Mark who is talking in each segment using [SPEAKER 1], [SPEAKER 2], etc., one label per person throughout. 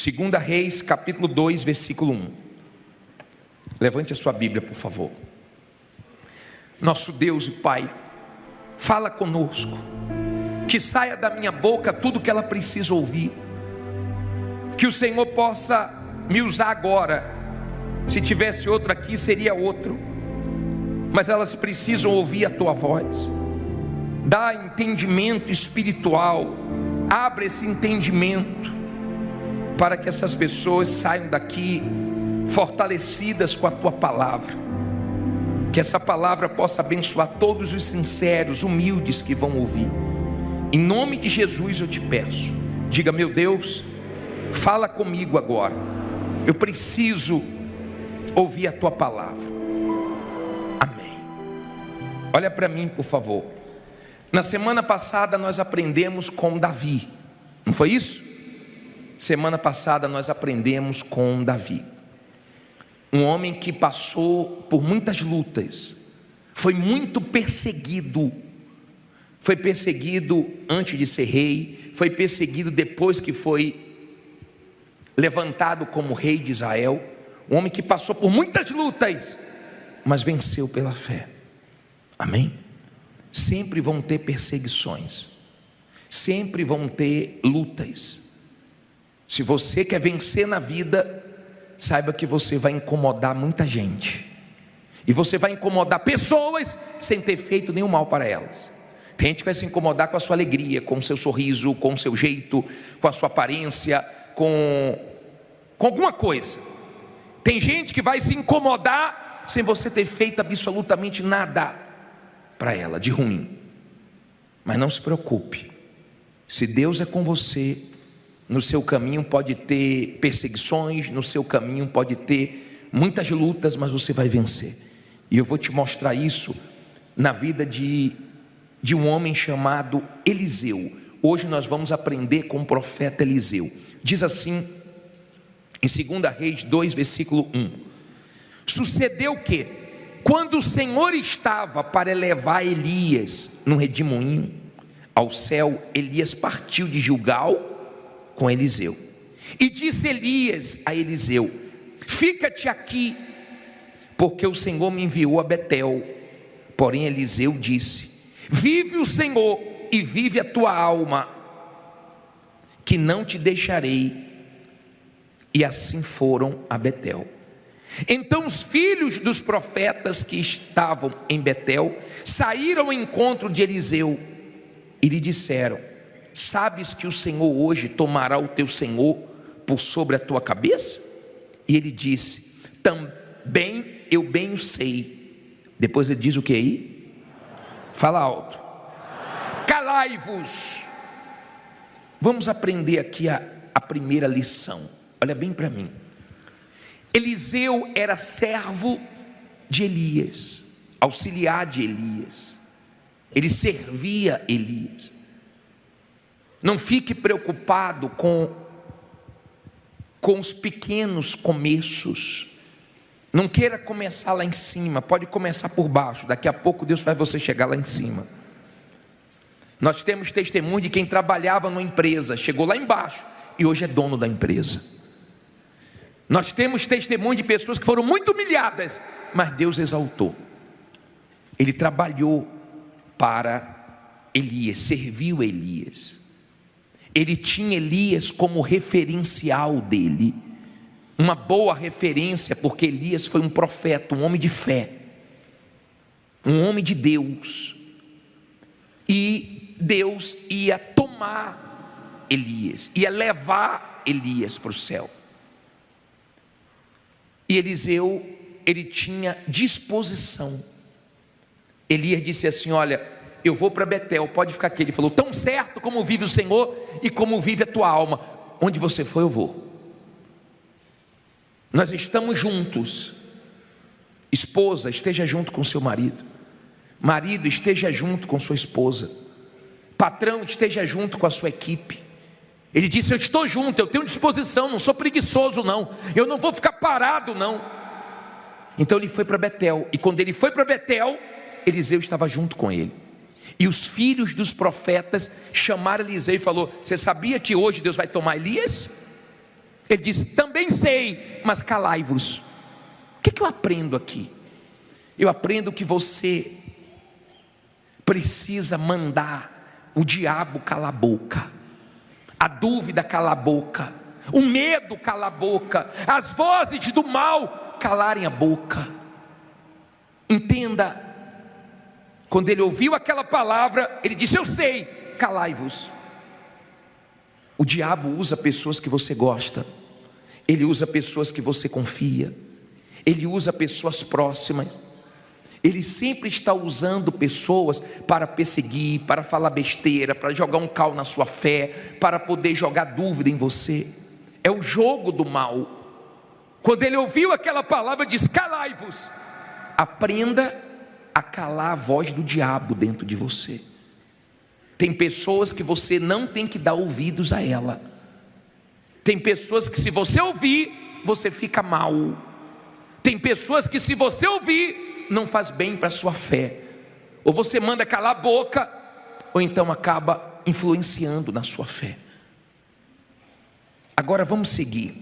[SPEAKER 1] Segunda Reis, capítulo 2, versículo 1. Levante a sua Bíblia, por favor. Nosso Deus e Pai, fala conosco, que saia da minha boca tudo que ela precisa ouvir, que o Senhor possa me usar agora. Se tivesse outro aqui, seria outro, mas elas precisam ouvir a tua voz. Dá entendimento espiritual, abre esse entendimento, para que essas pessoas saiam daqui fortalecidas com a tua palavra, que essa palavra possa abençoar todos os sinceros, humildes que vão ouvir. Em nome de Jesus eu te peço, diga: meu Deus, fala comigo agora, eu preciso ouvir a tua palavra. Amém. Olha para mim, por favor. Na semana passada nós aprendemos com Davi, não foi isso? Semana passada nós aprendemos com Davi, um homem que passou por muitas lutas, foi muito perseguido. Foi perseguido antes de ser rei, foi perseguido depois que foi levantado como rei de Israel. Um homem que passou por muitas lutas, mas venceu pela fé. Amém? Sempre vão ter perseguições, sempre vão ter lutas. Se você quer vencer na vida, saiba que você vai incomodar muita gente, e você vai incomodar pessoas sem ter feito nenhum mal para elas. Tem gente que vai se incomodar com a sua alegria, com o seu sorriso, com o seu jeito, com a sua aparência, com alguma coisa. Tem gente que vai se incomodar sem você ter feito absolutamente nada para ela de ruim. Mas não se preocupe, se Deus é com você, no seu caminho pode ter perseguições, no seu caminho pode ter muitas lutas, mas você vai vencer. E eu vou te mostrar isso na vida de um homem chamado Eliseu. Hoje nós vamos aprender com o profeta Eliseu. Diz assim em 2 Reis 2, versículo 1: sucedeu que, quando o Senhor estava para elevar Elias no redemoinho ao céu, Elias partiu de Gilgal com Eliseu. E disse Elias a Eliseu: fica-te aqui, porque o Senhor me enviou a Betel. Porém Eliseu disse: vive o Senhor e vive a tua alma, que não te deixarei. E assim foram a Betel. Então os filhos dos profetas que estavam em Betel saíram ao encontro de Eliseu e lhe disseram: sabes que o Senhor hoje tomará o teu senhor por sobre a tua cabeça? E ele disse: também eu bem o sei. Depois ele diz o que aí? Fala alto: calai-vos. Vamos aprender aqui a primeira lição. Olha bem para mim. Eliseu era servo de Elias, auxiliar de Elias. Ele servia Elias. Não fique preocupado com os pequenos começos. Não queira começar lá em cima, pode começar por baixo. Daqui a pouco Deus faz você chegar lá em cima. Nós temos testemunho de quem trabalhava numa empresa, chegou lá embaixo e hoje é dono da empresa. Nós temos testemunho de pessoas que foram muito humilhadas, mas Deus exaltou. Ele trabalhou para Elias, serviu Elias. Ele tinha Elias como referencial dele, uma boa referência, porque Elias foi um profeta, um homem de fé, um homem de Deus. E Deus ia tomar Elias, ia levar Elias para o céu. E Eliseu, ele tinha disposição. Elias disse assim: olha, eu vou para Betel, pode ficar aqui. Ele falou: tão certo como vive o Senhor e como vive a tua alma, onde você for eu vou. Nós estamos juntos. Esposa, esteja junto com seu marido. Marido, esteja junto com sua esposa. Patrão, esteja junto com a sua equipe. Ele disse: eu estou junto, eu tenho disposição, não sou preguiçoso não, eu não vou ficar parado não. Então ele foi para Betel, e quando ele foi para Betel, Eliseu estava junto com ele. E os filhos dos profetas chamaram Eliseu e falou: você sabia que hoje Deus vai tomar Elias? Ele diz: também sei, mas calai-vos. O que eu aprendo aqui? Eu aprendo que você precisa mandar o diabo calar a boca, a dúvida calar a boca, o medo calar a boca, as vozes do mal calarem a boca. Entenda, quando ele ouviu aquela palavra, ele disse: eu sei, calai-vos. O diabo usa pessoas que você gosta, ele usa pessoas que você confia, ele usa pessoas próximas. Ele sempre está usando pessoas para perseguir, para falar besteira, para jogar um cal na sua fé, para poder jogar dúvida em você. É o jogo do mal. Quando ele ouviu aquela palavra, diz: calai-vos. Aprenda a calar a voz do diabo dentro de você. Tem pessoas que você não tem que dar ouvidos a ela. Tem pessoas que se você ouvir, você fica mal. Tem pessoas que se você ouvir, não faz bem para a sua fé. Ou você manda calar a boca, ou então acaba influenciando na sua fé. Agora vamos seguir.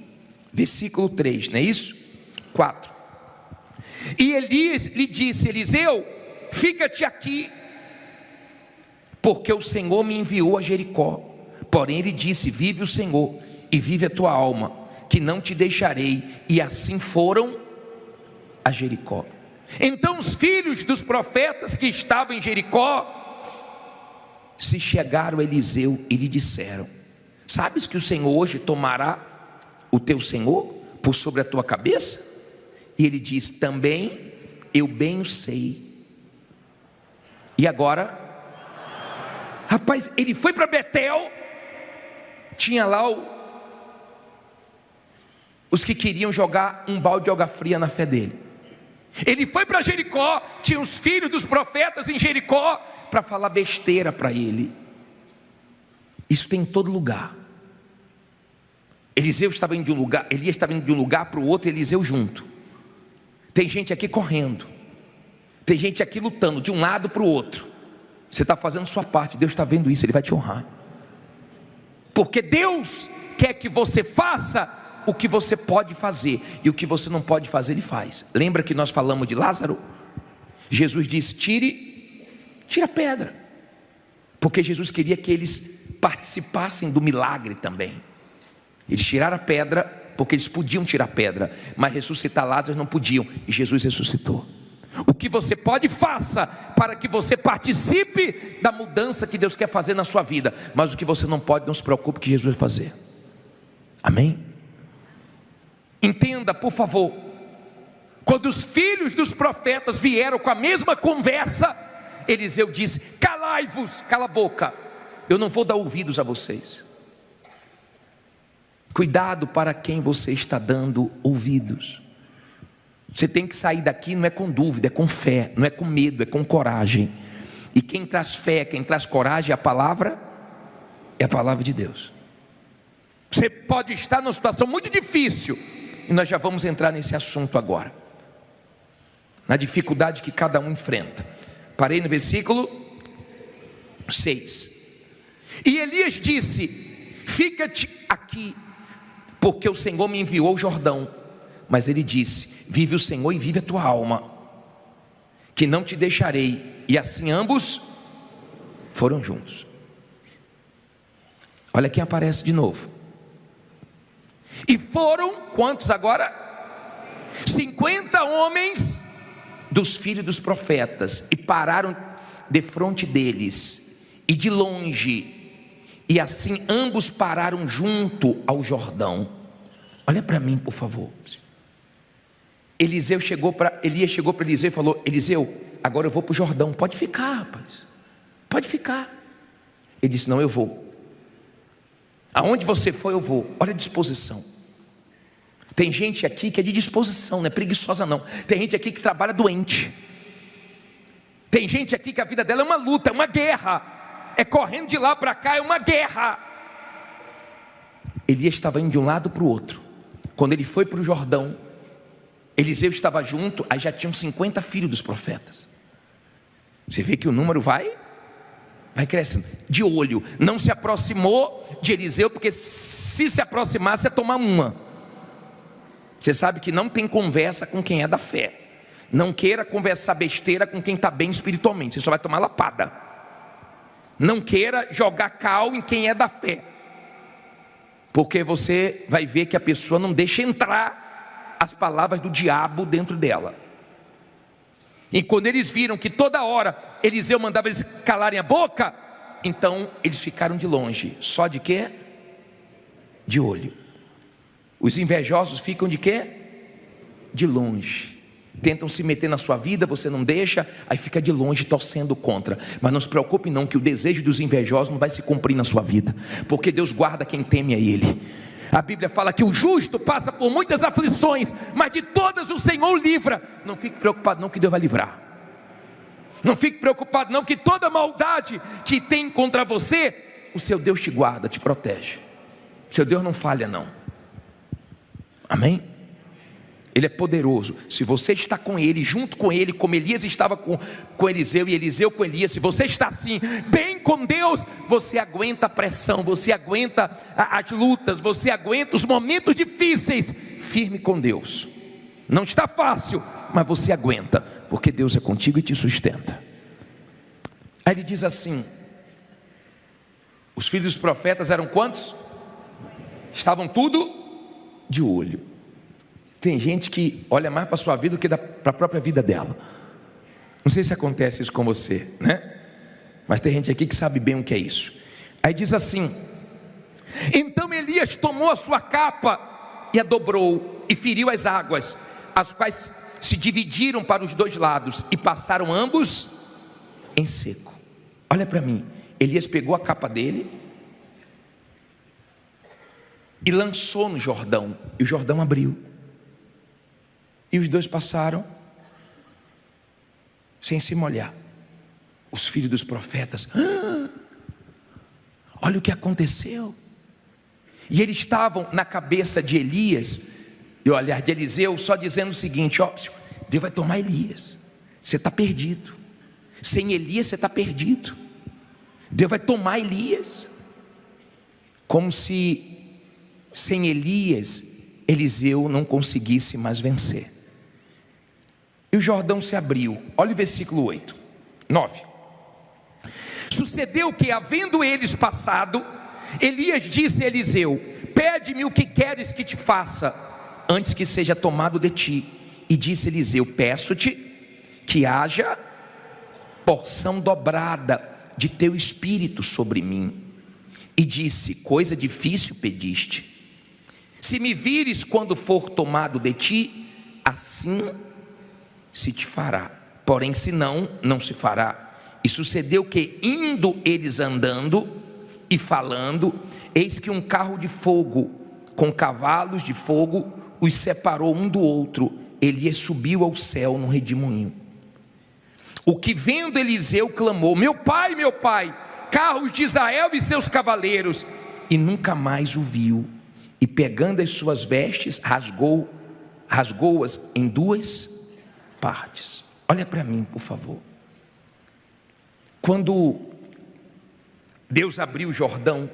[SPEAKER 1] Versículo 3, não é isso? 4. E Elias lhe disse: Eliseu, fica-te aqui, porque o Senhor me enviou a Jericó. Porém ele disse: vive o Senhor e vive a tua alma, que não te deixarei. E assim foram a Jericó. Então os filhos dos profetas que estavam em Jericó se chegaram a Eliseu e lhe disseram: sabes que o Senhor hoje tomará o teu senhor por sobre a tua cabeça? E ele diz: também eu bem o sei. E agora, rapaz, ele foi para Betel, tinha lá os que queriam jogar um balde de água fria na fé dele. Ele foi para Jericó, tinha os filhos dos profetas em Jericó para falar besteira para ele. Isso tem em todo lugar. Elias estava indo de um lugar para o outro, Eliseu junto. Tem gente aqui correndo, tem gente aqui lutando de um lado para o outro. Você está fazendo sua parte, Deus está vendo isso, Ele vai te honrar. Porque Deus quer que você faça o que você pode fazer, e o que você não pode fazer, Ele faz. Lembra que nós falamos de Lázaro? Jesus disse: tira a pedra, porque Jesus queria que eles participassem do milagre também. Eles tiraram a pedra, porque eles podiam tirar a pedra, mas ressuscitar Lázaro não podiam, e Jesus ressuscitou. O que você pode, faça, para que você participe da mudança que Deus quer fazer na sua vida. Mas o que você não pode, não se preocupe, que Jesus vai fazer. Amém? Entenda, por favor, quando os filhos dos profetas vieram com a mesma conversa, Eliseu disse: calai-vos, cala a boca, eu não vou dar ouvidos a vocês. Cuidado para quem você está dando ouvidos. Você tem que sair daqui, não é com dúvida, é com fé, não é com medo, é com coragem. E quem traz fé, quem traz coragem, é a palavra de Deus. Você pode estar numa situação muito difícil, e nós já vamos entrar nesse assunto agora, na dificuldade que cada um enfrenta. Parei no versículo 6. E Elias disse: fica-te aqui, porque o Senhor me enviou ao Jordão. Mas ele disse: vive o Senhor e vive a tua alma, que não te deixarei. E assim ambos foram juntos. Olha quem aparece de novo. E foram, quantos agora? 50 homens dos filhos dos profetas, e pararam defronte deles, e de longe, e assim ambos pararam junto ao Jordão. Olha para mim, por favor. Elias chegou para Eliseu e falou: Eliseu, agora eu vou para o Jordão, pode ficar, rapaz, pode ficar. Ele disse: não, eu vou. Aonde você for, eu vou. Olha a disposição. Tem gente aqui que é de disposição, não é preguiçosa não. Tem gente aqui que trabalha doente. Tem gente aqui que a vida dela é uma luta, é uma guerra, é correndo de lá para cá, é uma guerra. Elias estava indo de um lado para o outro. Quando ele foi para o Jordão, Eliseu estava junto, aí já tinham 50 filhos dos profetas. Você vê que o número vai crescendo. De olho, não se aproximou de Eliseu, porque se aproximasse ia tomar uma. Você sabe que não tem conversa com quem é da fé. Não queira conversar besteira com quem está bem espiritualmente, você só vai tomar lapada. Não queira jogar cal em quem é da fé, porque você vai ver que a pessoa não deixa entrar as palavras do diabo dentro dela. E quando eles viram que toda hora Eliseu mandava eles calarem a boca, então eles ficaram de longe. Só de quê? De olho. Os invejosos ficam de quê? De longe. Tentam se meter na sua vida, você não deixa, aí fica de longe torcendo contra. Mas não se preocupe não, que o desejo dos invejosos não vai se cumprir na sua vida, porque Deus guarda quem teme a Ele. A Bíblia fala que o justo passa por muitas aflições, mas de todas o Senhor livra. Não fique preocupado não, que Deus vai livrar. Não fique preocupado não, que toda maldade que tem contra você, o seu Deus te guarda, te protege. Seu Deus não falha não. Amém? Ele é poderoso. Se você está com Ele, junto com Ele, como Elias estava com Eliseu e Eliseu com Elias, se você está assim, bem com Deus, você aguenta a pressão, você aguenta as lutas, você aguenta os momentos difíceis, firme com Deus. Não está fácil, mas você aguenta, porque Deus é contigo e te sustenta. Aí ele diz assim: os filhos dos profetas eram quantos? Estavam tudo de olho. Tem gente que olha mais para a sua vida do que para a própria vida dela. Não sei se acontece isso com você, né? Mas tem gente aqui que sabe bem o que é isso. Aí diz assim: então Elias tomou a sua capa e a dobrou e feriu as águas, as quais se dividiram para os dois lados e passaram ambos em seco. Olha para mim, Elias pegou a capa dele e lançou no Jordão, e o Jordão abriu. E os dois passaram sem se molhar. Os filhos dos profetas, olha o que aconteceu. E eles estavam na cabeça de Elias, e olhar de Eliseu, só dizendo o seguinte: ó, Deus vai tomar Elias, você está perdido. Sem Elias você está perdido. Deus vai tomar Elias. Como se sem Elias Eliseu não conseguisse mais vencer. E o Jordão se abriu. Olha o versículo 8, 9. Sucedeu que, havendo eles passado, Elias disse a Eliseu: pede-me o que queres que te faça, antes que seja tomado de ti. E disse Eliseu: peço-te que haja porção dobrada de teu espírito sobre mim. E disse: coisa difícil pediste. Se me vires quando for tomado de ti, assim se te fará, porém se não, não se fará. E sucedeu que, indo eles andando e falando, eis que um carro de fogo com cavalos de fogo os separou um do outro. Elias subiu ao céu num redemoinho. O que vendo Eliseu clamou: meu pai, carros de Israel e seus cavaleiros. E nunca mais o viu. E pegando as suas vestes, rasgou-as em duas partes. Olha para mim, por favor. Quando Deus abriu o Jordão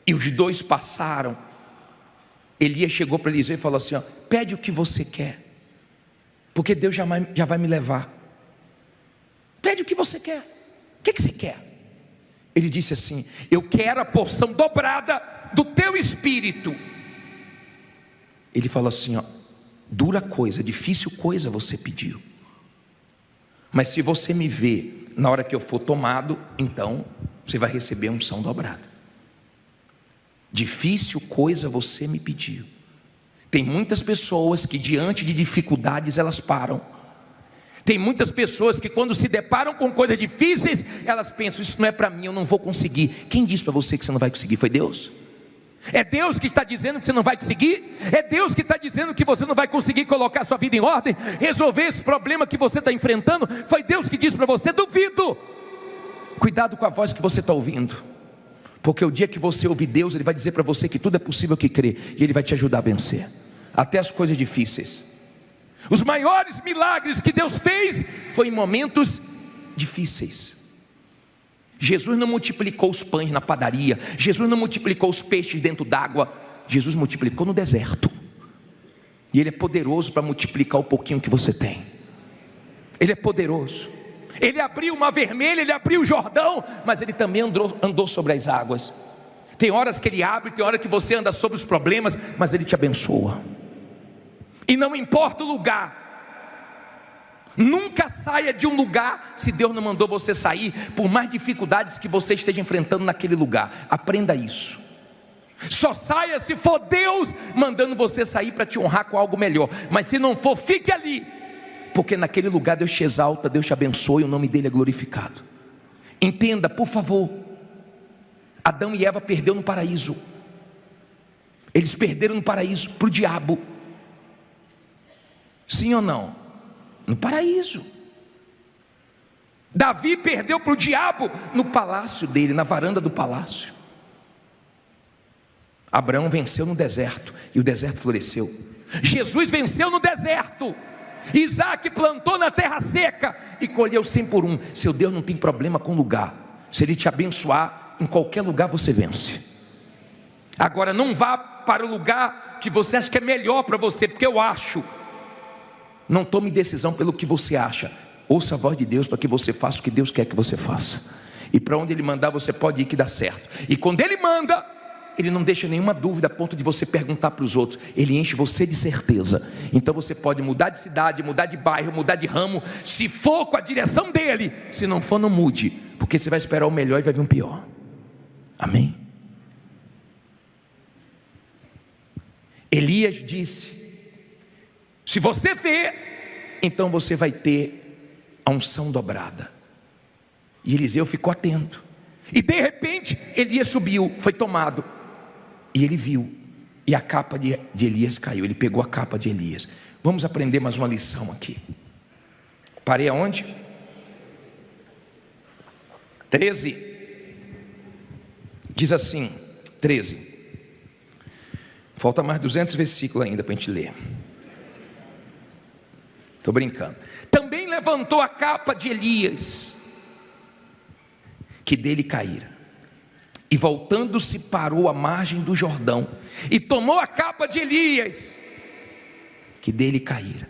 [SPEAKER 1] e os dois passaram, Elias chegou para Eliseu e falou assim: ó, pede o que você quer, porque Deus já vai me levar. Pede o que você quer. O que você quer? Ele disse assim: eu quero a porção dobrada do teu espírito. Ele falou assim: ó, dura coisa, difícil coisa você pediu, mas se você me ver na hora que eu for tomado, então você vai receber a unção dobrada. Difícil coisa você me pediu. Tem muitas pessoas que diante de dificuldades elas param. Tem muitas pessoas que quando se deparam com coisas difíceis, elas pensam: isso não é para mim, eu não vou conseguir. Quem disse para você que você não vai conseguir? Foi Deus? É Deus que está dizendo que você não vai conseguir? É Deus que está dizendo que você não vai conseguir colocar sua vida em ordem, resolver esse problema que você está enfrentando? Foi Deus que disse para você? Duvido. Cuidado com a voz que você está ouvindo, porque o dia que você ouvir Deus, Ele vai dizer para você que tudo é possível que crê, e Ele vai te ajudar a vencer, até as coisas difíceis. Os maiores milagres que Deus fez foi em momentos difíceis. Jesus não multiplicou os pães na padaria, Jesus não multiplicou os peixes dentro d'água, Jesus multiplicou no deserto. E Ele é poderoso para multiplicar o pouquinho que você tem. Ele é poderoso. Ele abriu o Mar Vermelho, Ele abriu o Jordão, mas Ele também andou sobre as águas. Tem horas que Ele abre, tem hora que você anda sobre os problemas, mas Ele te abençoa. E não importa o lugar, nunca saia de um lugar se Deus não mandou você sair, por mais dificuldades que você esteja enfrentando naquele lugar. Aprenda isso. Só saia se for Deus mandando você sair para te honrar com algo melhor. Mas se não for, fique ali, porque naquele lugar Deus te exalta, Deus te abençoa e o nome dele é glorificado. Entenda, por favor, Adão e Eva perderam no paraíso. Eles perderam no paraíso para o diabo. Sim ou não? No paraíso. Davi perdeu para o diabo no palácio dele, na varanda do palácio. Abraão venceu no deserto e o deserto floresceu. Jesus venceu no deserto. Isaac plantou na terra seca e colheu 100 por 1. Seu Deus não tem problema com lugar. Se Ele te abençoar, em qualquer lugar você vence. Agora não vá para o lugar que você acha que é melhor para você, porque eu acho. Não tome decisão pelo que você acha. Ouça a voz de Deus para que você faça o que Deus quer que você faça. E para onde Ele mandar você pode ir que dá certo. E quando Ele manda, Ele não deixa nenhuma dúvida a ponto de você perguntar para os outros. Ele enche você de certeza. Então você pode mudar de cidade, mudar de bairro, mudar de ramo, se for com a direção dele. Se não for, não mude, porque você vai esperar o melhor e vai vir um pior. Amém? Elias disse: se você vê, então você vai ter a unção dobrada. E Eliseu ficou atento. E de repente Elias subiu, foi tomado. E ele viu, e a capa de Elias caiu. Ele pegou a capa de Elias. Vamos aprender mais uma lição aqui. Parei aonde? 13. Diz assim, 13. Falta mais 200 versículos ainda para a gente ler. Estou brincando. Também levantou a capa de Elias, que dele caíra. E voltando-se parou à margem do Jordão, e tomou a capa de Elias, que dele caíra,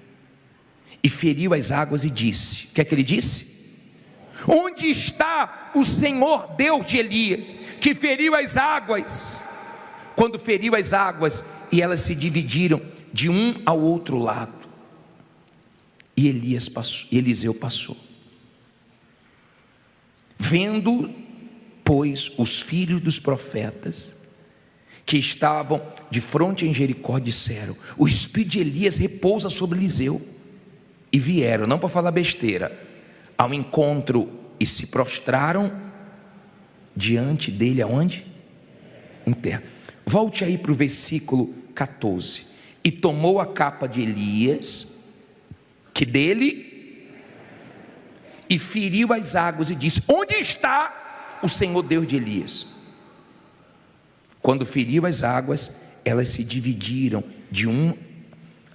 [SPEAKER 1] e feriu as águas e disse: o que é que ele disse? Onde está o Senhor Deus de Elias, que feriu as águas? Quando feriu as águas, e elas se dividiram de um ao outro lado, e Elias passou, e Eliseu passou. Vendo, pois, os filhos dos profetas que estavam de fronte em Jericó disseram: o espírito de Elias repousa sobre Eliseu. E vieram, não para falar besteira, ao encontro e se prostraram diante dele. Aonde? Em terra. Volte aí para o versículo 14. E tomou a capa de Elias, que dele, e feriu as águas e disse: onde está o Senhor Deus de Elias? Quando feriu as águas, elas se dividiram de um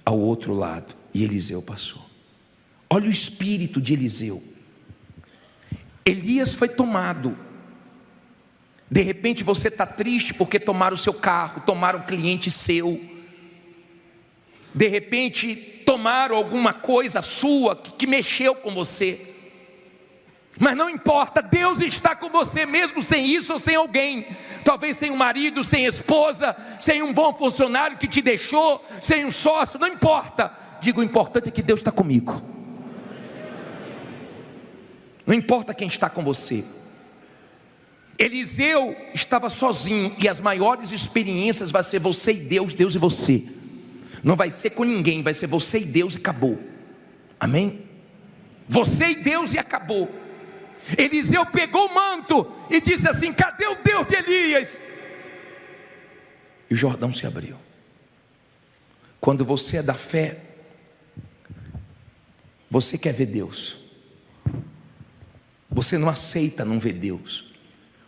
[SPEAKER 1] ao outro lado, e Eliseu passou. Olha o espírito de Eliseu. Elias foi tomado. De repente você está triste porque tomaram o seu carro, tomaram um cliente seu. De repente tomaram alguma coisa sua que mexeu com você. Mas não importa, Deus está com você mesmo sem isso ou sem alguém. Talvez sem um marido, sem esposa, sem um bom funcionário que te deixou, sem um sócio, não importa. Digo, o importante é que Deus está comigo. Não importa quem está com você. Eliseu estava sozinho, e as maiores experiências vai ser você e Deus, Deus e você. Não vai ser com ninguém, vai ser você e Deus e acabou. Amém? Você e Deus e acabou. Eliseu pegou o manto e disse assim: cadê o Deus de Elias? E o Jordão se abriu. Quando você é da fé, você quer ver Deus. Você não aceita não ver Deus.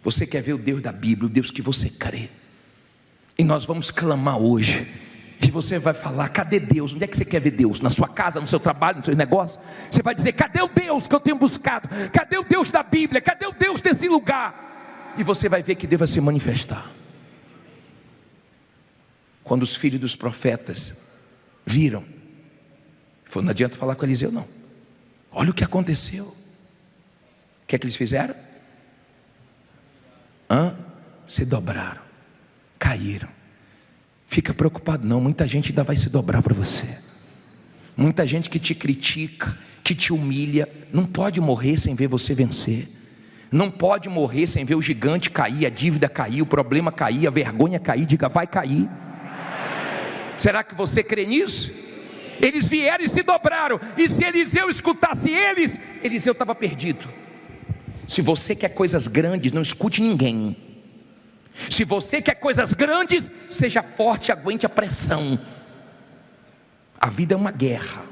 [SPEAKER 1] Você quer ver o Deus da Bíblia, o Deus que você crê. E nós vamos clamar hoje. E você vai falar: cadê Deus? Onde é que você quer ver Deus? Na sua casa, no seu trabalho, no seu negócio? Você vai dizer: cadê o Deus que eu tenho buscado? Cadê o Deus da Bíblia? Cadê o Deus desse lugar? E você vai ver que Deus vai se manifestar. Quando os filhos dos profetas Viram. Ele falou: não adianta falar com Eliseu não. Olha o que aconteceu. O que é que eles fizeram? Se dobraram, caíram. Fica preocupado não, muita gente ainda vai se dobrar para você. Muita gente que te critica, que te humilha, não pode morrer sem ver você vencer. Não pode morrer sem ver o gigante cair, a dívida cair, o problema cair, a vergonha cair. Diga: vai cair. Será que você crê nisso? Eles vieram e se dobraram, e se Eliseu escutasse eles, Eliseu estava perdido. Se você quer coisas grandes, não escute ninguém. Se você quer coisas grandes, seja forte, aguente a pressão. A vida é uma guerra.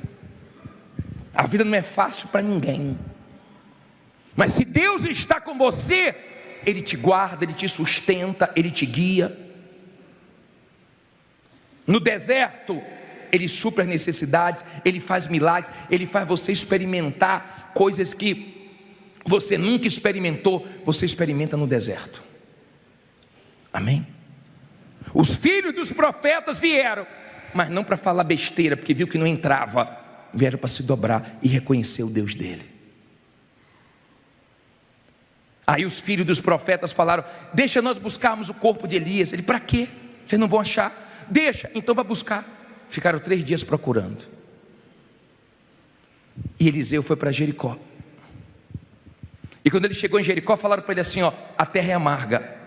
[SPEAKER 1] A vida não é fácil para ninguém. Mas se Deus está com você, Ele te guarda, Ele te sustenta, Ele te guia. No deserto, Ele supre as necessidades, Ele faz milagres, Ele faz você experimentar coisas que você nunca experimentou, você experimenta no deserto. Amém? Os filhos dos profetas vieram, mas não para falar besteira, porque viu que não entrava. Vieram para se dobrar e reconhecer o Deus dele. Aí os filhos dos profetas falaram: deixa nós buscarmos o corpo de Elias. Ele: para quê? Vocês não vão achar? Deixa, então vai buscar. Ficaram 3 dias procurando. E Eliseu foi para Jericó. E quando ele chegou em Jericó, falaram para ele assim: ó, a terra é amarga,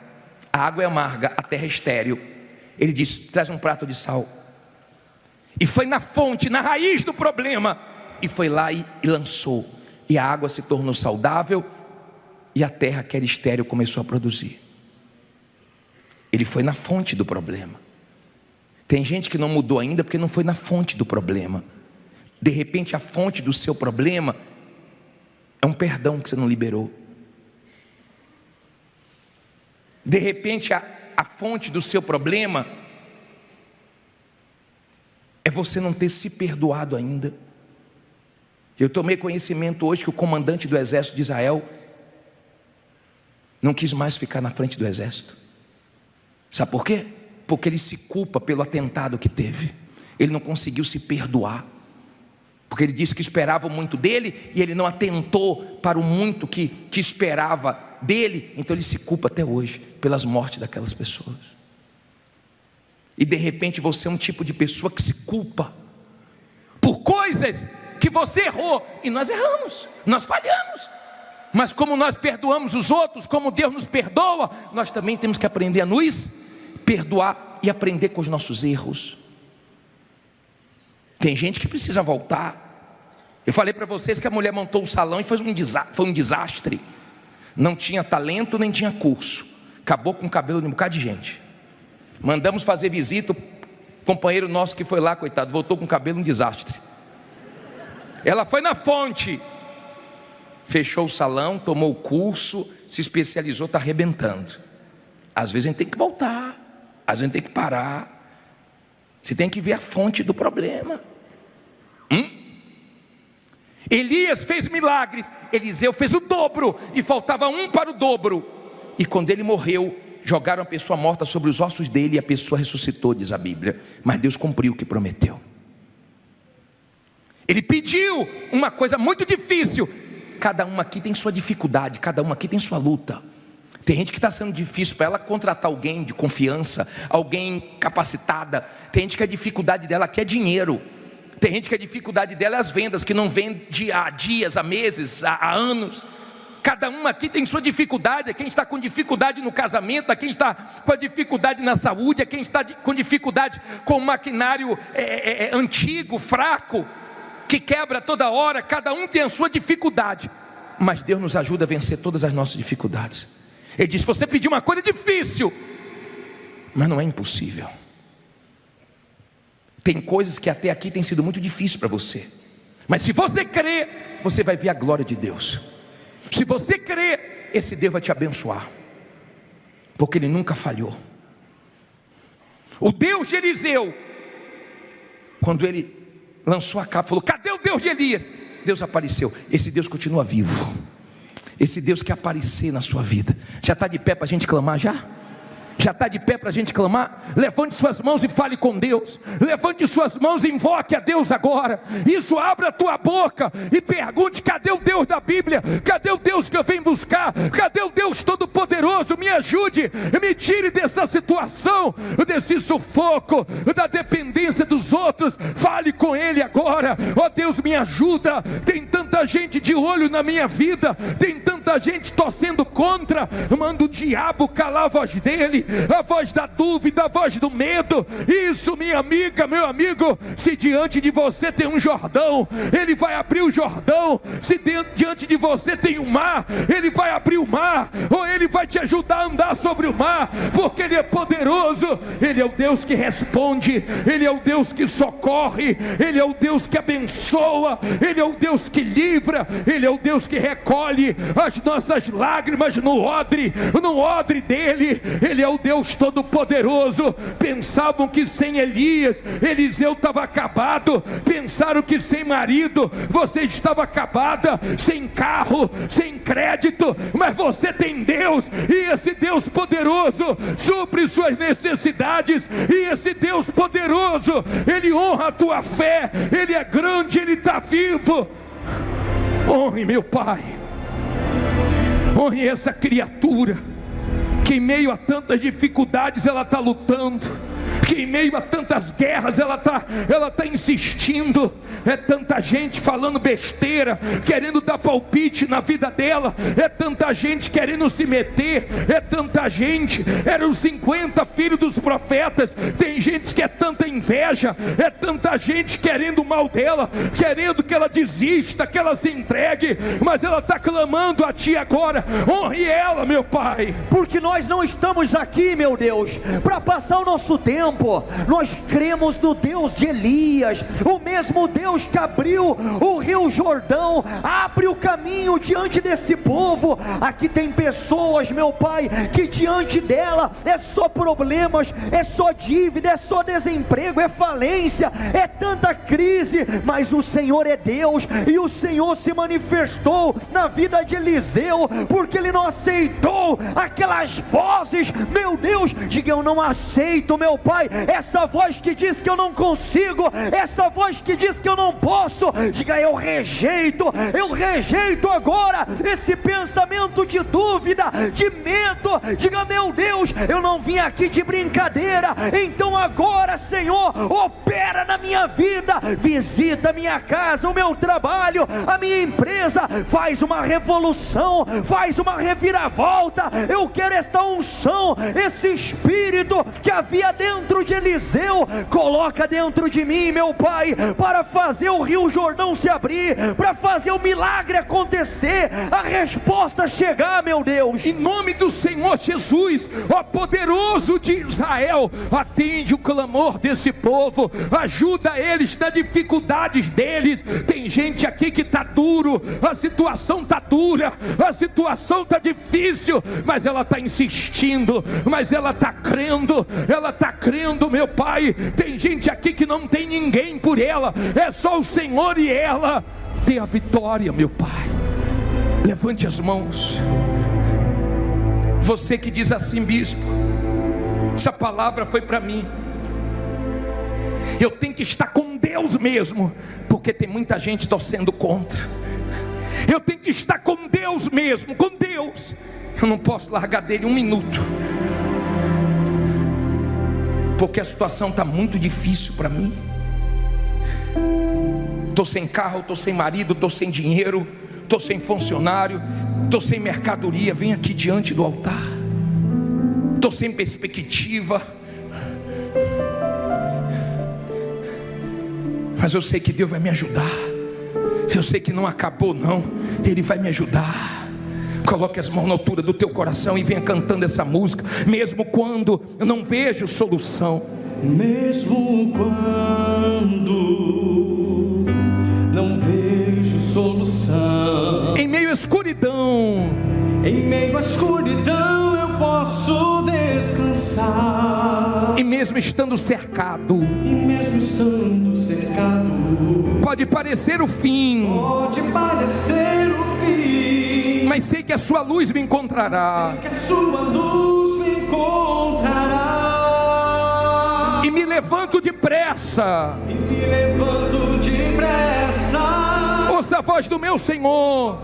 [SPEAKER 1] a água é amarga, a terra é estéril. Ele disse: traz um prato de sal. E foi na fonte, na raiz do problema, e foi lá e lançou. E a água se tornou saudável, e a terra que era estéril começou a produzir. Ele foi na fonte do problema. Tem gente que não mudou ainda porque não foi na fonte do problema. De repente a fonte do seu problema é um perdão que você não liberou. De repente a fonte do seu problema é você não ter se perdoado ainda. Eu tomei conhecimento hoje que o comandante do exército de Israel não quis mais ficar na frente do exército. Sabe por quê? Porque ele se culpa pelo atentado que teve. Ele não conseguiu se perdoar, porque ele disse que esperava muito dele, e ele não atentou para o muito que esperava dele. Então ele se culpa até hoje pelas mortes daquelas pessoas. E de repente você é um tipo de pessoa que se culpa por coisas que você errou. E nós erramos, nós falhamos. Mas como nós perdoamos os outros, como Deus nos perdoa, nós também temos que aprender a nos perdoar e aprender com os nossos erros. Tem gente que precisa voltar. Eu falei para vocês que a mulher montou um salão e foi um desastre. Não tinha talento, nem tinha curso. Acabou com o cabelo de um bocado de gente. Mandamos fazer visita, o companheiro nosso que foi lá, coitado, voltou com o cabelo um desastre. Ela foi na fonte, fechou o salão, tomou o curso, se especializou, está arrebentando. Às vezes a gente tem que voltar, às vezes a gente tem que parar. Você tem que ver a fonte do problema. Elias fez milagres, Eliseu fez o dobro, e faltava um para o dobro. E quando ele morreu, jogaram a pessoa morta sobre os ossos dele, e a pessoa ressuscitou, diz a Bíblia. Mas Deus cumpriu o que prometeu. Ele pediu uma coisa muito difícil. Cada um aqui tem sua dificuldade, cada um aqui tem sua luta. Tem gente que está sendo difícil para ela contratar alguém de confiança, alguém capacitada. Tem gente que a dificuldade dela aqui é dinheiro. Tem gente que a dificuldade dela é as vendas, que não vende há dias, há meses, há anos. Cada um aqui tem sua dificuldade. Quem está com dificuldade no casamento, quem está com a dificuldade na saúde, quem está com dificuldade com o maquinário antigo, fraco, que quebra toda hora. Cada um tem a sua dificuldade, mas Deus nos ajuda a vencer todas as nossas dificuldades. Ele diz: você pediu uma coisa difícil, mas não é impossível. Tem coisas que até aqui tem sido muito difícil para você, mas se você crer, você vai ver a glória de Deus. Se você crer, esse Deus vai te abençoar, porque Ele nunca falhou. O Deus de Eliseu, quando ele lançou a capa, falou: cadê o Deus de Elias? Deus apareceu. Esse Deus continua vivo. Esse Deus quer aparecer na sua vida. Já está de pé para a gente clamar já? Já está de pé para a gente clamar? Levante suas mãos e fale com Deus. Levante suas mãos e invoque a Deus agora. Isso, abra a tua boca e pergunte: cadê o Deus da Bíblia? Cadê o Deus que eu venho buscar? Cadê o Deus Todo-Poderoso? Me ajude, me tire dessa situação, desse sufoco, da dependência dos outros. Fale com Ele agora. Ó Deus, me ajuda. Tem tanta gente de olho na minha vida, tem tanta gente torcendo contra. Manda o diabo calar a voz dele, a voz da dúvida, a voz do medo. Isso, minha amiga, meu amigo, se diante de você tem um Jordão, Ele vai abrir o Jordão. Se diante de você tem um mar, Ele vai abrir o mar, ou Ele vai te ajudar a andar sobre o mar, porque Ele é poderoso. Ele é o Deus que responde, Ele é o Deus que socorre, Ele é o Deus que abençoa, Ele é o Deus que livra, Ele é o Deus que recolhe as nossas lágrimas no odre dele. Ele é o Deus Todo-Poderoso. Pensavam que sem Elias, Eliseu estava acabado. Pensaram que sem marido, você estava acabada, sem carro, sem crédito, mas você tem Deus, e esse Deus poderoso supre suas necessidades, e esse Deus poderoso, Ele honra a tua fé. Ele é grande, Ele está vivo. Honre meu Pai, honre essa criatura que em meio a tantas dificuldades ela está lutando, que em meio a tantas guerras ela está insistindo. É tanta gente falando besteira, querendo dar palpite na vida dela, é tanta gente querendo se meter, é tanta gente. Eram 50 filhos dos profetas. Tem gente que é tanta inveja, é tanta gente querendo o mal dela, querendo que ela desista, que ela se entregue, mas ela está clamando a Ti agora. Honre ela, meu Pai,
[SPEAKER 2] porque nós não estamos aqui, meu Deus, para passar o nosso tempo. Nós cremos no Deus de Elias, o mesmo Deus que abriu o rio Jordão. Abre o caminho diante desse povo. Aqui tem pessoas, meu Pai, que diante dela é só problemas, é só dívida, é só desemprego, é falência, é tanta crise, mas o Senhor é Deus, e o Senhor se manifestou na vida de Eliseu, porque ele não aceitou aquelas vozes. Meu Deus, diga: eu não aceito, meu Pai, essa voz que diz que eu não consigo, essa voz que diz que eu não posso. Diga: eu rejeito agora esse pensamento de dúvida, de medo. Diga: meu Deus, eu não vim aqui de brincadeira. Então agora, Senhor, opera na minha vida, visita a minha casa, o meu trabalho, a minha empresa, faz uma revolução, faz uma reviravolta. Eu quero esta unção, esse espírito que havia dentro de Eliseu, coloca dentro de mim, meu Pai, para fazer o rio Jordão se abrir, para fazer o milagre acontecer, a resposta chegar, meu Deus.
[SPEAKER 1] Em nome do Senhor Jesus, ó poderoso de Israel, atende o clamor desse povo, ajuda eles nas dificuldades deles. Tem gente aqui que está duro, a situação está dura, a situação está difícil, mas ela está insistindo, mas ela está crendo, meu Pai. Tem gente aqui que não tem ninguém por ela, é só o Senhor, e ela tem a vitória, meu Pai. Levante as mãos. Você que diz assim: bispo, essa palavra foi para mim, eu tenho que estar com Deus mesmo, porque tem muita gente torcendo contra. Eu tenho que estar com Deus mesmo, com Deus. Eu não posso largar dele um minuto, porque a situação está muito difícil para mim. Estou sem carro, estou sem marido, estou sem dinheiro, estou sem funcionário, estou sem mercadoria. Vem aqui diante do altar. Estou sem perspectiva, mas eu sei que Deus vai me ajudar. Eu sei que não acabou não, Ele vai me ajudar. Coloque as mãos na altura do teu coração e venha cantando essa música. Mesmo quando eu não vejo solução,
[SPEAKER 3] mesmo quando não vejo solução,
[SPEAKER 1] em meio à escuridão,
[SPEAKER 3] eu posso descansar.
[SPEAKER 1] E mesmo estando cercado, pode parecer o fim,
[SPEAKER 3] mas
[SPEAKER 1] sei que a sua luz me encontrará. me levanto depressa. Ouça a voz do meu Senhor,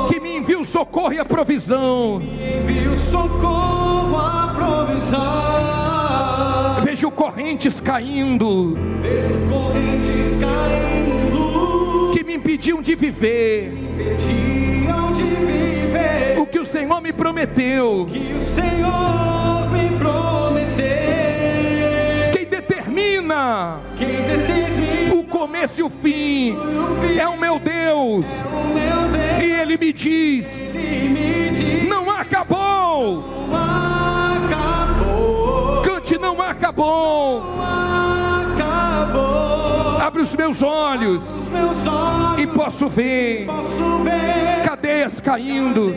[SPEAKER 1] que me envia o socorro e a provisão. Vejo correntes caindo, que me impediam de viver o que o Senhor me prometeu. Quem determina o começo e o fim é o meu Deus. E Ele me diz: não acabou. Cante, não acabou. Abre os meus olhos e posso ver cadeias caindo,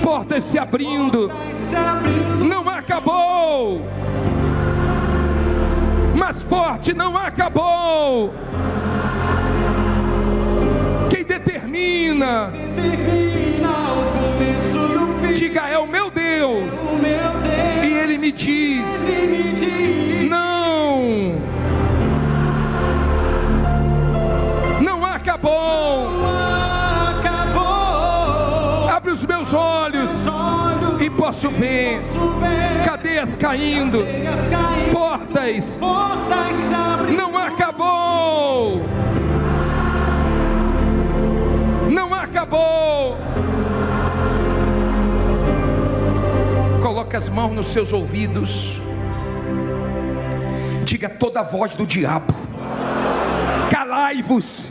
[SPEAKER 1] portas se abrindo. Não acabou. Mais forte, não acabou. Quem determina, diga: é o meu Deus. E Ele me diz: não, não acabou. Abre os meus olhos e posso ver cadeias caindo, portas. Não acabou. Não acabou. Coloque as mãos nos seus ouvidos. Diga: toda a voz do diabo, calai-vos.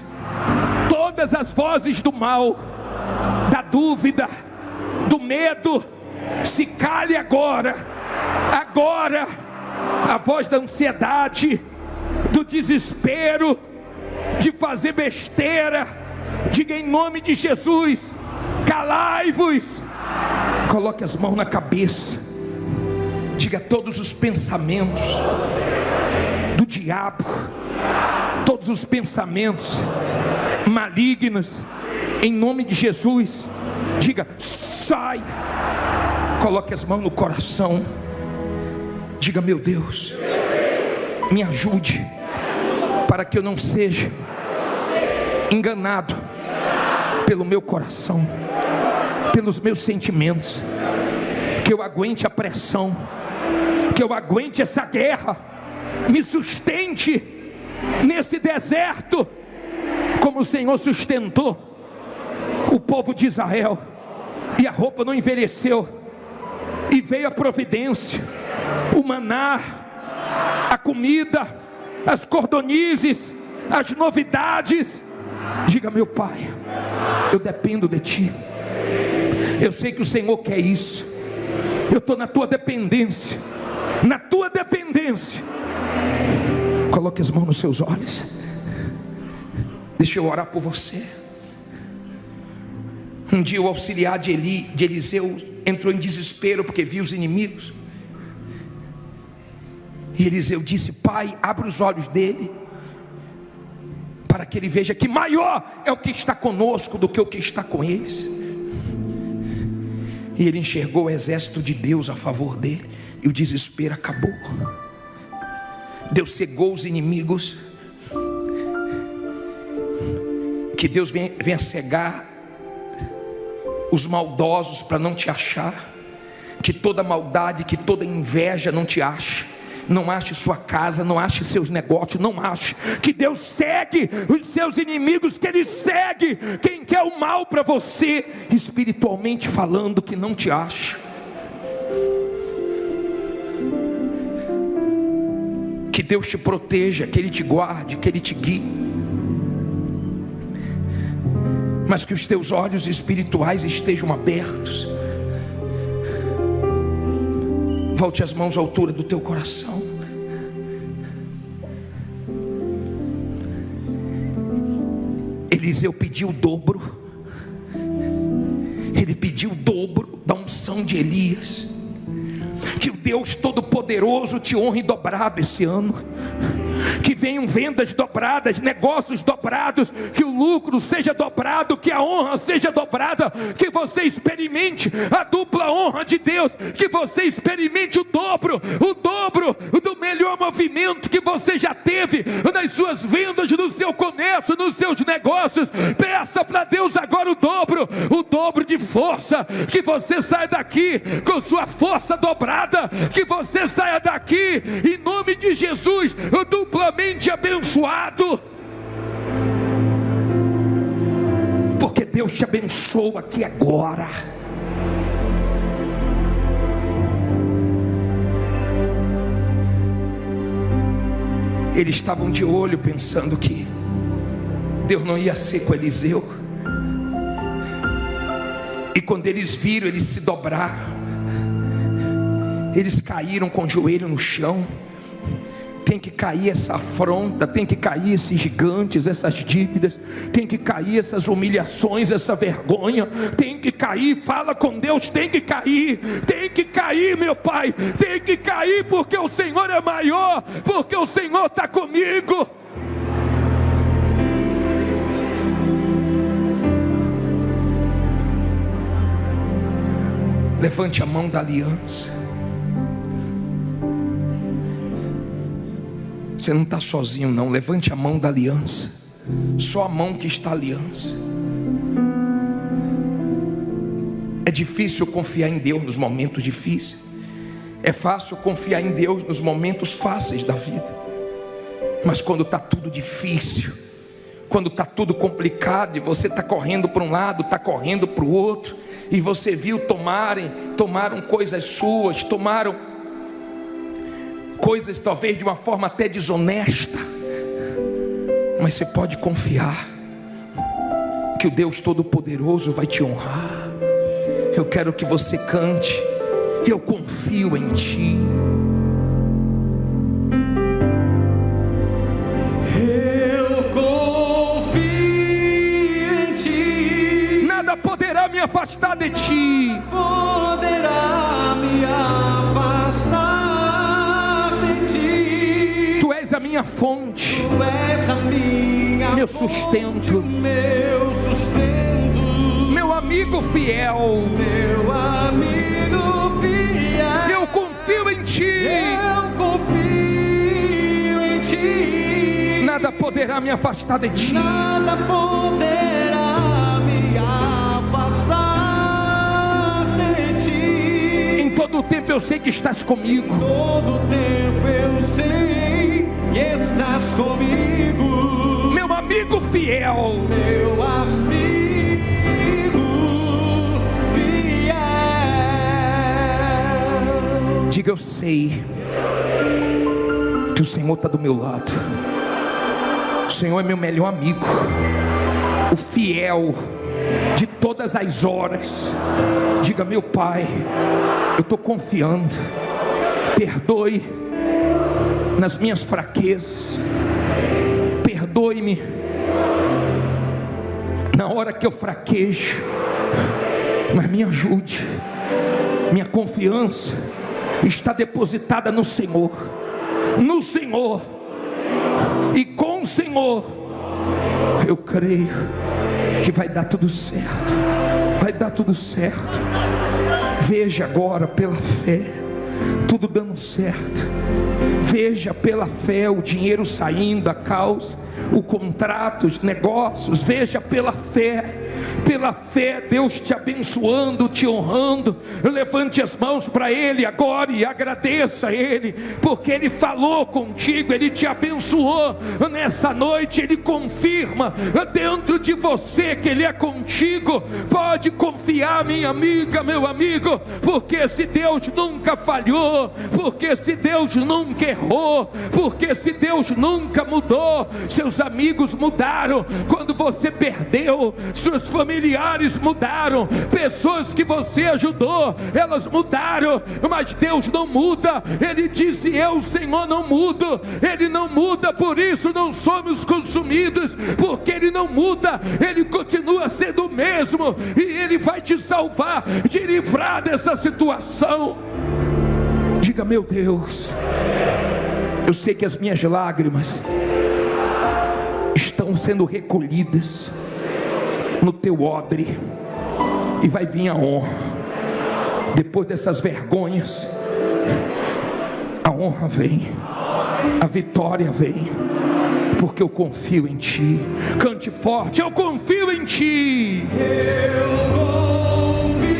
[SPEAKER 1] Todas as vozes do mal, da dúvida, do medo, se cale agora. Agora. A voz da ansiedade, do desespero, de fazer besteira, diga em nome de Jesus: calai-vos. Coloque as mãos na cabeça. Diga: todos os pensamentos do diabo, todos os pensamentos malignos, em nome de Jesus, diga: sai. Coloque as mãos no coração. Diga: meu Deus, me ajude, para que eu não seja enganado pelo meu coração, pelos meus sentimentos, que eu aguente a pressão, que eu aguente essa guerra, me sustente nesse deserto, como o Senhor sustentou o povo de Israel, e a roupa não envelheceu, e veio a providência, o maná, a comida, as cordonizes, as novidades. Diga: meu Pai, eu dependo de Ti. Eu sei que o Senhor quer isso. Eu estou na Tua dependência. Na Tua dependência. Coloque as mãos nos seus olhos. Deixa eu orar por você. Um dia o auxiliar de Eliseu entrou em desespero porque viu os inimigos. E Eliseu disse: Pai, abre os olhos dele, para que ele veja que maior é o que está conosco do que o que está com eles. E ele enxergou o exército de Deus a favor dele, e o desespero acabou. Deus cegou os inimigos. Que Deus venha cegar os maldosos para não te achar. Que toda maldade, que toda inveja não te ache. Não ache sua casa, não ache seus negócios, não ache. Que Deus segue os seus inimigos, que Ele segue quem quer o mal para você, espiritualmente falando, que não te ache. Que Deus te proteja, que Ele te guarde, que Ele te guie. Mas que os teus olhos espirituais estejam abertos. Volte as mãos à altura do teu coração. Eliseu pediu o dobro. Ele pediu o dobro da unção de Elias. Que o Deus Todo-Poderoso te honre dobrado esse ano. Que venham vendas dobradas, negócios dobrados, que o lucro seja dobrado, que a honra seja dobrada, que você experimente a dupla honra de Deus, que você experimente o dobro do melhor movimento que você já teve nas suas vendas, no seu comércio, nos seus negócios. Peça para Deus agora o dobro de força, que você saia daqui com sua força dobrada, que você saia daqui em nome de Jesus duplamente abençoado, porque Deus te abençoa aqui agora. Eles estavam de olho pensando que Deus não ia ser com Eliseu, e quando eles viram, eles se dobraram, eles caíram com o joelho no chão. Tem que cair essa afronta, tem que cair esses gigantes, essas dívidas, tem que cair essas humilhações, essa vergonha, tem que cair. Fala com Deus, tem que cair, meu Pai, tem que cair, porque o Senhor é maior, porque o Senhor está comigo. Levante a mão da aliança. Você não está sozinho não, levante a mão da aliança. Só a mão que está a aliança. É difícil confiar em Deus nos momentos difíceis. É fácil confiar em Deus nos momentos fáceis da vida. Mas quando está tudo difícil, quando está tudo complicado, e você está correndo para um lado, está correndo para o outro, e você viu tomaram coisas suas, tomaram coisas talvez de uma forma até desonesta, mas você pode confiar que o Deus Todo-Poderoso vai te honrar. Eu quero que você cante: eu confio em Ti.
[SPEAKER 3] Eu confio em Ti.
[SPEAKER 1] Nada poderá me afastar de Ti.
[SPEAKER 3] Poderá me afastar.
[SPEAKER 1] A minha fonte,
[SPEAKER 3] Tu és a minha
[SPEAKER 1] meu
[SPEAKER 3] fonte,
[SPEAKER 1] sustento,
[SPEAKER 3] meu sustento,
[SPEAKER 1] meu amigo fiel,
[SPEAKER 3] meu amigo fiel.
[SPEAKER 1] Eu confio em Ti.
[SPEAKER 3] Eu confio em Ti.
[SPEAKER 1] Nada poderá me afastar de Ti.
[SPEAKER 3] Nada poderá me afastar de Ti.
[SPEAKER 1] Em todo o tempo eu sei que estás comigo.
[SPEAKER 3] Todo tempo eu sei que estás comigo,
[SPEAKER 1] meu amigo fiel,
[SPEAKER 3] meu amigo fiel.
[SPEAKER 1] Diga: eu sei que o Senhor está do meu lado. O Senhor é meu melhor amigo, o fiel de todas as horas. Diga: meu Pai, eu estou confiando. Perdoe nas minhas fraquezas, perdoe-me na hora que eu fraquejo, mas me ajude. Minha confiança está depositada no Senhor, e com o Senhor eu creio que vai dar tudo certo, vai dar tudo certo. Veja agora pela fé tudo dando certo. Veja pela fé o dinheiro saindo, a causa, o contrato, os negócios. Veja pela fé Deus te abençoando, te honrando. Levante as mãos para Ele agora e agradeça a Ele, porque Ele falou contigo, Ele te abençoou nessa noite. Ele confirma dentro de você que Ele é contigo. Pode confiar, minha amiga, meu amigo, porque esse Deus nunca falhou, porque esse Deus nunca errou, porque esse Deus nunca mudou. Seus amigos mudaram quando você perdeu, seus familiares mudaram, pessoas que você ajudou, elas mudaram, mas Deus não muda. Ele disse: eu, Senhor, não mudo. Ele não muda, por isso não somos consumidos, porque Ele não muda. Ele continua sendo o mesmo, e Ele vai te salvar, te livrar dessa situação. Diga: meu Deus, eu sei que as minhas lágrimas estão sendo recolhidas no teu odre, e vai vir a honra. Depois dessas vergonhas, a honra vem, a vitória vem, porque eu confio em ti. Cante forte: eu confio em ti.
[SPEAKER 3] Eu confio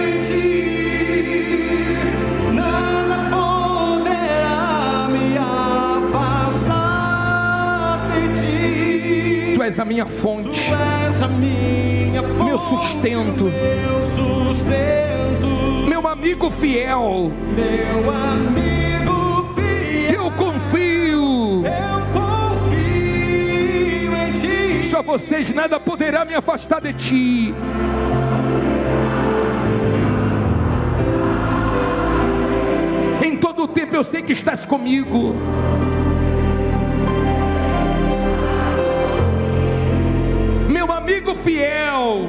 [SPEAKER 3] em ti, nada poderá me afastar de ti.
[SPEAKER 1] Tu és a minha fonte,
[SPEAKER 3] Tu és a minha fonte,
[SPEAKER 1] meu sustento,
[SPEAKER 3] meu sustento,
[SPEAKER 1] meu amigo fiel.
[SPEAKER 3] meu amigo fiel.
[SPEAKER 1] Eu confio.
[SPEAKER 3] Eu confio em ti.
[SPEAKER 1] Só vocês, nada poderá me afastar de ti. Em todo o tempo eu sei que estás comigo. Meu amigo fiel.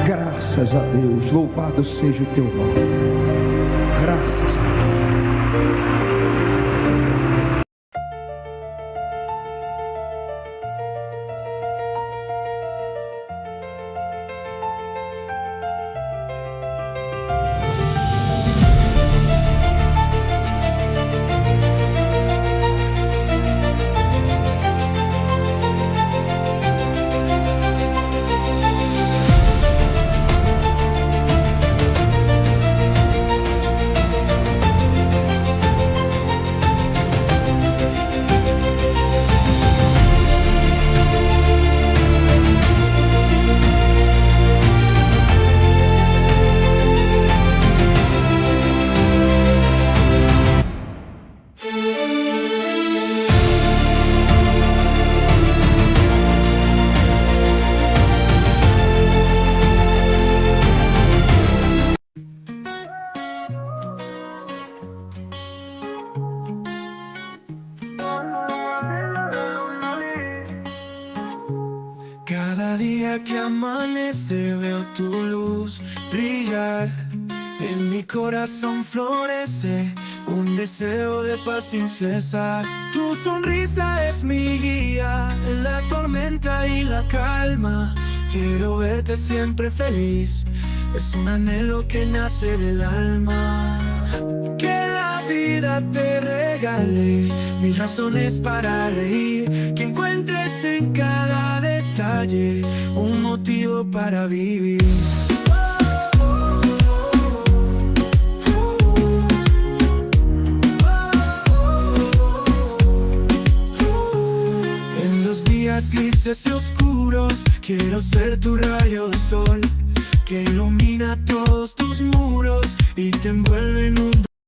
[SPEAKER 1] Graças a Deus, louvado seja o teu nome. Graças a Deus.
[SPEAKER 4] Cada día que amanece veo tu luz brillar. En mi corazón florece un deseo de paz sin cesar. Tu sonrisa es mi guía en la tormenta y la calma. Quiero verte siempre feliz, es un anhelo que nace del alma. Que la vida te regale mil razones para reír, que encuentres en cada detalle un motivo para vivir. En los días grises y oscuros quiero ser tu rayo de sol, que ilumina todos tus muros y te envuelve en un